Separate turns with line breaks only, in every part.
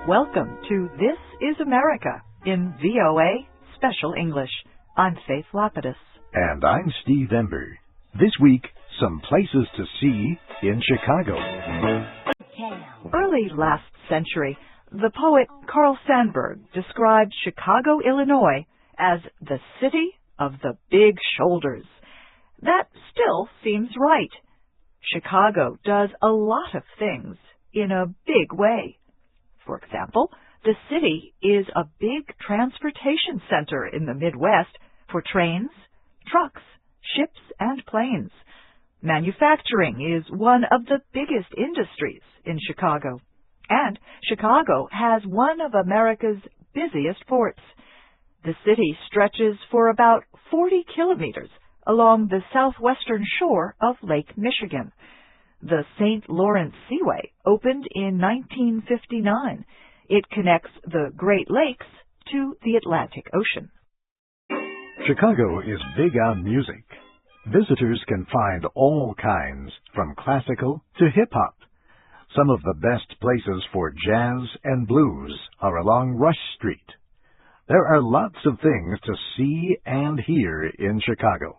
Welcome to This is America in VOA Special English. I'm Faith Lapidus.
And I'm Steve Ember. This week, some places to see in Chicago.
Early last century, the poet Carl Sandburg described Chicago, Illinois as the city of the big shoulders. That still seems right. Chicago does a lot of things in a big way. For example, the city is a big transportation center in the Midwest for trains, trucks, ships, and planes. Manufacturing is one of the biggest industries in Chicago. And Chicago has one of America's busiest ports. The city stretches for about 40 kilometers along the southwestern shore of Lake Michigan. The St. Lawrence Seaway opened in 1959. It connects the Great Lakes to the Atlantic Ocean.
Chicago is big on music. Visitors can find all kinds, from classical to hip-hop. Some of the best places for jazz and blues are along Rush Street. There are lots of things to see and hear in Chicago.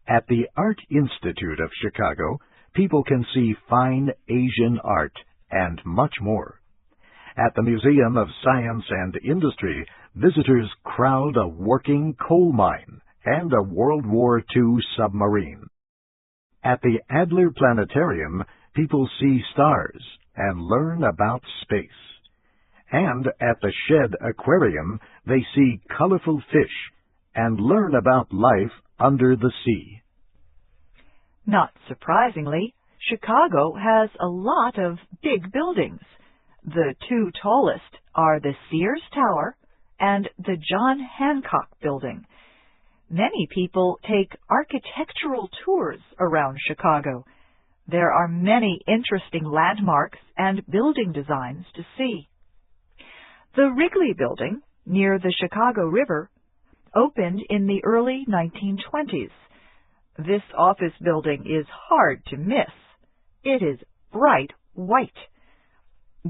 At the Art Institute of Chicago, people can see fine Asian art and much more. At the Museum of Science and Industry, visitors crowd a working coal mine and a World War II submarine. At the Adler Planetarium, people see stars and learn about space. And at the Shed Aquarium, they see colorful fish and learn about life under the sea.
Not surprisingly, Chicago has a lot of big buildings. The two tallest are the Sears Tower and the John Hancock Building. Many people take architectural tours around Chicago. There are many interesting landmarks and building designs to see. The Wrigley Building, near the Chicago River, opened in the early 1920s. This office building is hard to miss. It is bright white.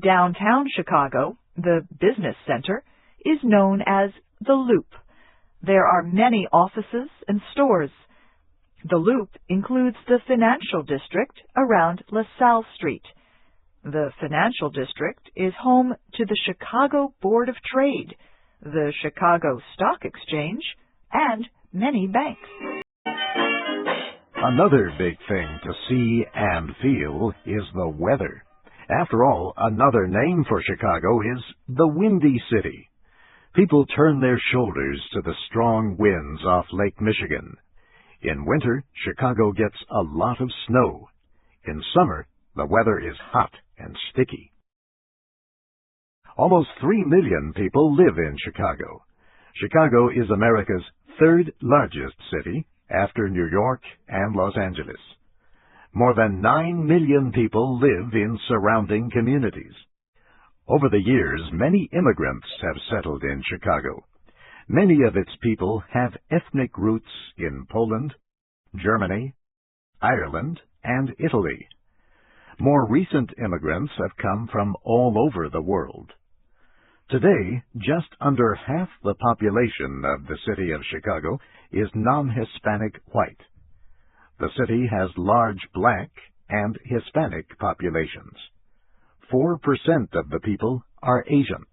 Downtown Chicago, the business center, is known as the Loop. There are many offices and stores. The Loop includes the financial district around LaSalle Street. The financial district is home to the Chicago Board of Trade, the Chicago Stock Exchange, and many banks.
Another big thing to see and feel is the weather. After all, another name for Chicago is the Windy City. People turn their shoulders to the strong winds off Lake Michigan. In winter, Chicago gets a lot of snow. In summer, the weather is hot and sticky. Almost 3 million people live in Chicago. Chicago is America's third largest city after New York and Los Angeles. More than 9 million people live in surrounding communities. Over the years, many immigrants have settled in Chicago. Many of its people have ethnic roots in Poland, Germany, Ireland, and Italy. More recent immigrants have come from all over the world. Today, just under half the population of the city of Chicago is non-Hispanic white. The city has large black and Hispanic populations. 4% of the people are Asian.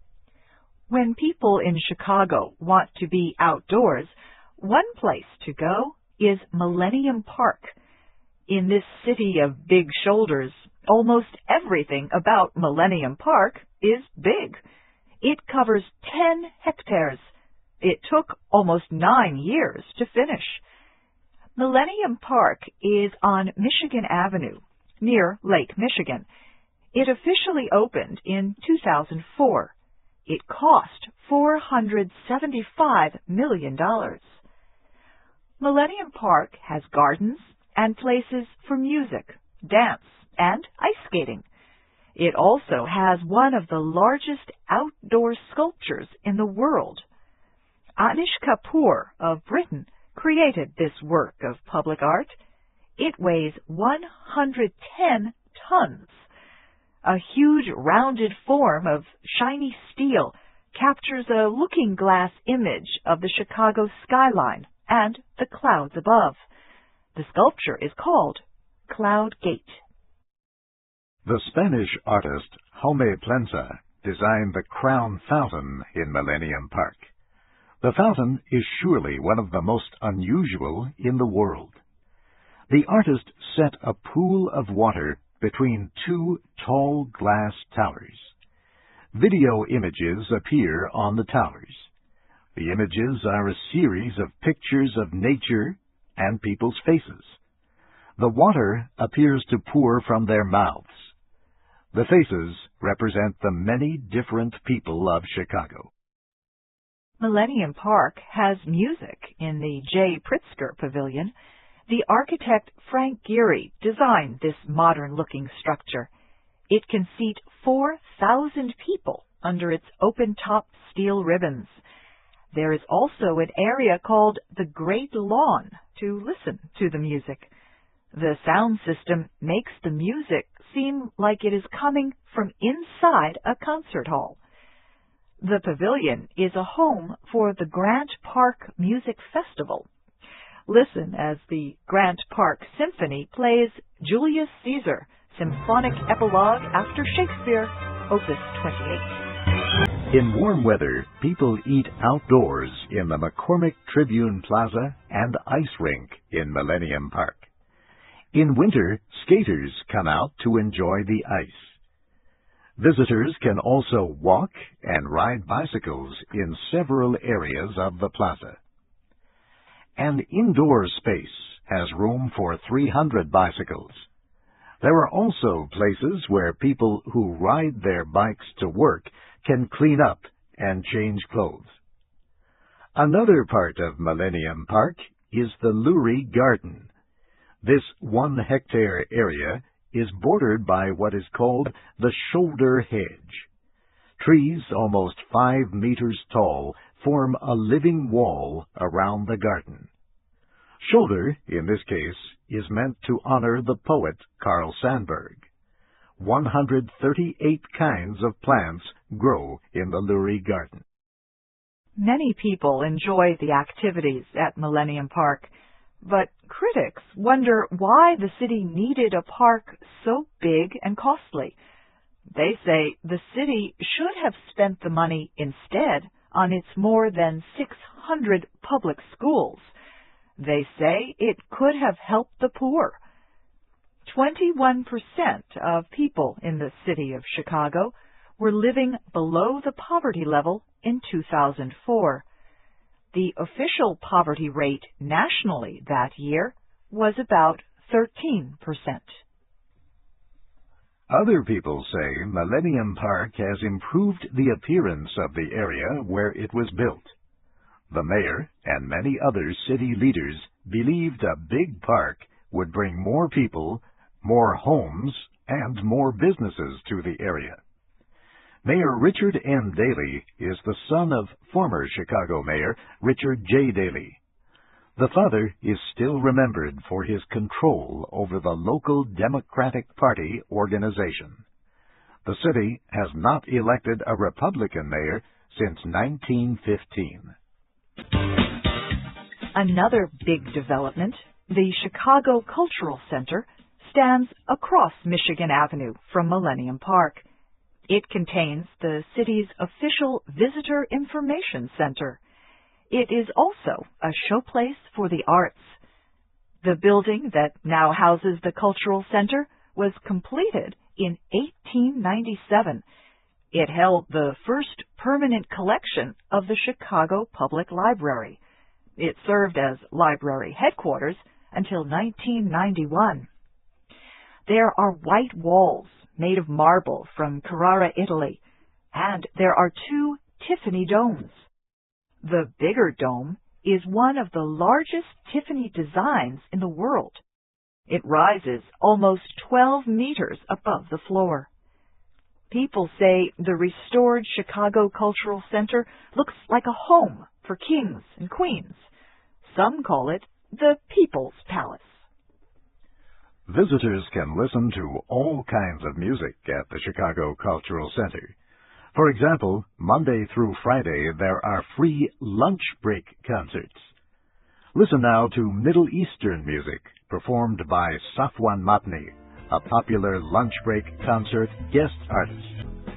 When people in Chicago want to be outdoors, one place to go is Millennium Park. In this city of big shoulders, almost everything about Millennium Park is big. It covers 10 hectares. It took almost 9 years to finish. Millennium Park is on Michigan Avenue, near Lake Michigan. It officially opened in 2004. It cost $475 million. Millennium Park has gardens and places for music, dance, and ice skating. It also has one of the largest outdoor sculptures in the world. Anish Kapoor of Britain created this work of public art. It weighs 110 tons. A huge rounded form of shiny steel captures a looking-glass image of the Chicago skyline and the clouds above. The sculpture is called Cloud Gate.
The Spanish artist Jaume Plensa designed the Crown Fountain in Millennium Park. The fountain is surely one of the most unusual in the world. The artist set a pool of water between two tall glass towers. Video images appear on the towers. The images are a series of pictures of nature and people's faces. The water appears to pour from their mouths. The faces represent the many different people of Chicago.
Millennium Park has music in the J. Pritzker Pavilion. The architect Frank Gehry designed this modern-looking structure. It can seat 4,000 people under its open-top steel ribbons. There is also an area called the Great Lawn to listen to the music. The sound system makes the music seem like it is coming from inside a concert hall. The pavilion is a home for the Grant Park Music Festival. Listen as the Grant Park Symphony plays Julius Caesar, Symphonic Epilogue after Shakespeare, Opus 28.
In warm weather, people eat outdoors in the McCormick Tribune Plaza and Ice Rink in Millennium Park. In winter, skaters come out to enjoy the ice. Visitors can also walk and ride bicycles in several areas of the plaza. An indoor space has room for 300 bicycles. There are also places where people who ride their bikes to work can clean up and change clothes. Another part of Millennium Park is the Lurie Garden. This 1-hectare area is bordered by what is called the shoulder hedge. Trees almost 5 meters tall form a living wall around the garden. Shoulder, in this case, is meant to honor the poet Carl Sandburg. 138 kinds of plants grow in the Lurie Garden.
Many people enjoy the activities at Millennium Park, but critics wonder why the city needed a park so big and costly. They say the city should have spent the money instead on its more than 600 public schools. They say it could have helped the poor. 21% of people in the city of Chicago were living below the poverty level in 2004. The official poverty rate nationally that year was about 13%.
Other people say Millennium Park has improved the appearance of the area where it was built. The mayor and many other city leaders believed a big park would bring more people, more homes, and more businesses to the area. Mayor Richard M. Daley is the son of former Chicago Mayor Richard J. Daley. The father is still remembered for his control over the local Democratic Party organization. The city has not elected a Republican mayor since 1915.
Another big development, the Chicago Cultural Center, stands across Michigan Avenue from Millennium Park. It contains the city's official Visitor Information Center. It is also a showplace for the arts. The building that now houses the Cultural Center was completed in 1897. It held the first permanent collection of the Chicago Public Library. It served as library headquarters until 1991. There are white walls made of marble from Carrara, Italy, and there are 2 Tiffany domes. The bigger dome is one of the largest Tiffany designs in the world. It rises almost 12 meters above the floor. People say the restored Chicago Cultural Center looks like a home for kings and queens. Some call it the People's Palace.
Visitors can listen to all kinds of music at the Chicago Cultural Center. For example, Monday through Friday there are free lunch break concerts. Listen now to Middle Eastern music performed by Safwan Matni, a popular lunch break concert guest artist.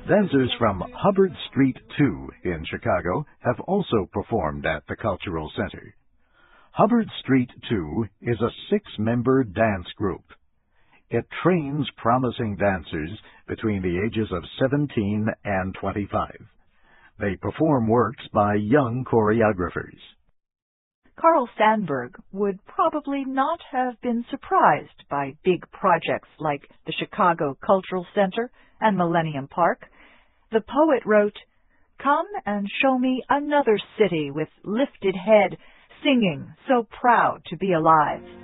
Dancers from Hubbard Street 2 in Chicago have also performed at the Cultural Center. Hubbard Street 2 is a 6-member dance group. It trains promising dancers between the ages of 17 and 25. They perform works by young choreographers.
Carl Sandburg would probably not have been surprised by big projects like the Chicago Cultural Center and Millennium Park. The poet wrote, "Come and show me another city with lifted head, singing, so proud to be alive."